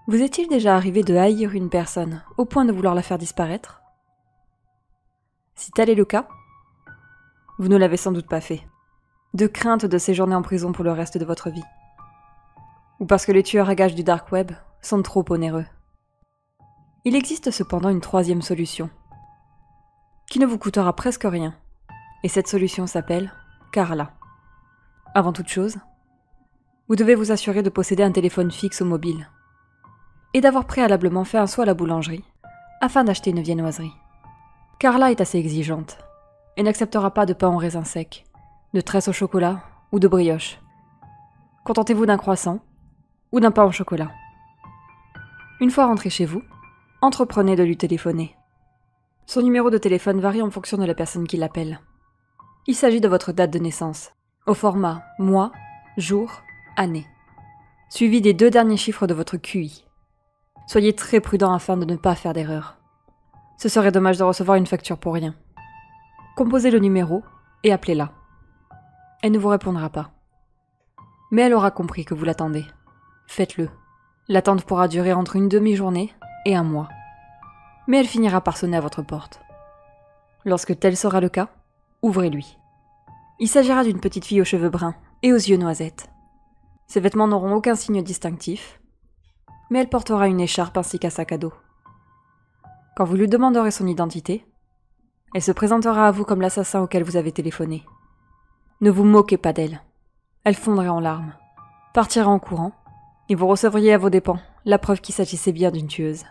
Vous est-il déjà arrivé de haïr une personne au point de vouloir la faire disparaître? Si tel est le cas, vous ne l'avez sans doute pas fait, de crainte de séjourner en prison pour le reste de votre vie. Ou parce que les tueurs à gages du dark web sont trop onéreux. Il existe cependant une troisième solution, qui ne vous coûtera presque rien, et cette solution s'appelle Carla. Avant toute chose, vous devez vous assurer de posséder un téléphone fixe ou mobile, et d'avoir préalablement fait un saut à la boulangerie, afin d'acheter une viennoiserie. Carla est assez exigeante, et n'acceptera pas de pain au raisin sec, de tresse au chocolat ou de brioche. Contentez-vous d'un croissant ou d'un pain au chocolat. Une fois rentré chez vous, entreprenez de lui téléphoner. Son numéro de téléphone varie en fonction de la personne qui l'appelle. Il s'agit de votre date de naissance, au format mois, jour, année, suivi des 2 derniers chiffres de votre QI. Soyez très prudent afin de ne pas faire d'erreur. Ce serait dommage de recevoir une facture pour rien. Composez le numéro et appelez-la. Elle ne vous répondra pas. Mais elle aura compris que vous l'attendez. Faites-le. L'attente pourra durer entre une demi-journée et un mois. Mais elle finira par sonner à votre porte. Lorsque tel sera le cas, ouvrez-lui. Il s'agira d'une petite fille aux cheveux bruns et aux yeux noisettes. Ses vêtements n'auront aucun signe distinctif, mais elle portera une écharpe ainsi qu'un sac à dos. Quand vous lui demanderez son identité, elle se présentera à vous comme l'assassin auquel vous avez téléphoné. Ne vous moquez pas d'elle. Elle fondrait en larmes, partira en courant, et vous recevriez à vos dépens la preuve qu'il s'agissait bien d'une tueuse.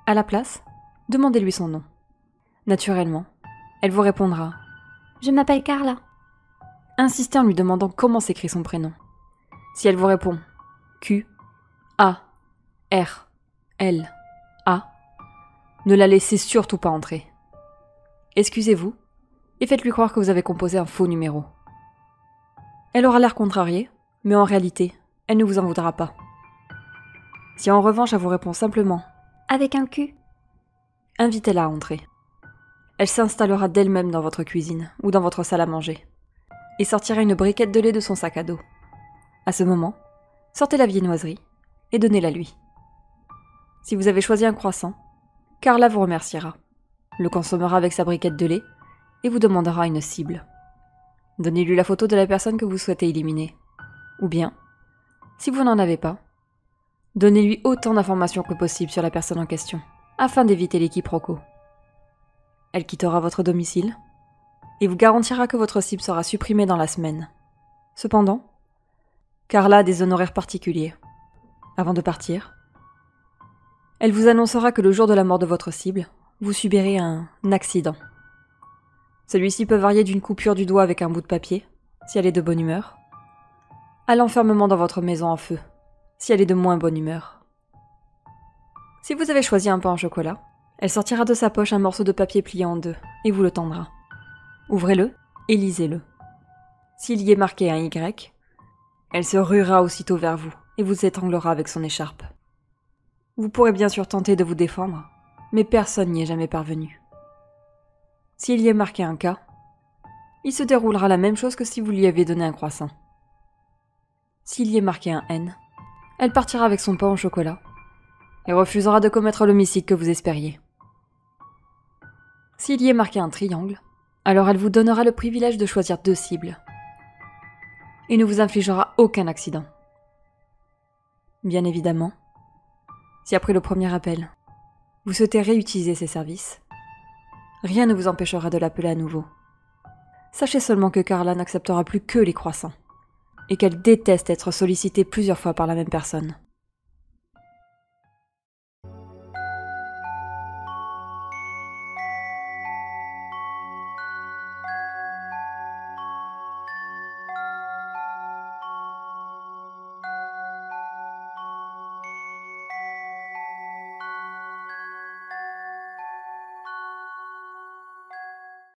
À la place, demandez-lui son nom. Naturellement, elle vous répondra « Je m'appelle Carla ». Insistez en lui demandant comment s'écrit son prénom. Si elle vous répond Q, A, R, L, A, ne la laissez surtout pas entrer. Excusez-vous et faites-lui croire que vous avez composé un faux numéro. Elle aura l'air contrariée, mais en réalité, elle ne vous en voudra pas. Si en revanche elle vous répond simplement « avec un Q », invitez-la à entrer. Elle s'installera d'elle-même dans votre cuisine ou dans votre salle à manger et sortira une briquette de lait de son sac à dos. À ce moment, sortez la viennoiserie et donnez-la lui. Si vous avez choisi un croissant, Carla vous remerciera, le consommera avec sa briquette de lait et vous demandera une cible. Donnez-lui la photo de la personne que vous souhaitez éliminer. Ou bien, si vous n'en avez pas, donnez-lui autant d'informations que possible sur la personne en question, afin d'éviter les quiproquos. Elle quittera votre domicile et vous garantira que votre cible sera supprimée dans la semaine. Cependant, Carla a des honoraires particuliers. Avant de partir, elle vous annoncera que le jour de la mort de votre cible, vous subirez un accident. Celui-ci peut varier d'une coupure du doigt avec un bout de papier, si elle est de bonne humeur, à l'enfermement dans votre maison en feu, si elle est de moins bonne humeur. Si vous avez choisi un pain au chocolat, elle sortira de sa poche un morceau de papier plié en 2 et vous le tendra. Ouvrez-le et lisez-le. S'il y est marqué un Y, elle se ruera aussitôt vers vous et vous étranglera avec son écharpe. Vous pourrez bien sûr tenter de vous défendre, mais personne n'y est jamais parvenu. S'il y est marqué un K, il se déroulera la même chose que si vous lui aviez donné un croissant. S'il y est marqué un N, elle partira avec son pain au chocolat et refusera de commettre l'homicide que vous espériez. S'il y est marqué un triangle, alors elle vous donnera le privilège de choisir 2 cibles et ne vous infligera aucun accident. Bien évidemment, si après le premier appel, vous souhaitez réutiliser ses services, rien ne vous empêchera de l'appeler à nouveau. Sachez seulement que Carla n'acceptera plus que les croissants et qu'elle déteste être sollicitée plusieurs fois par la même personne.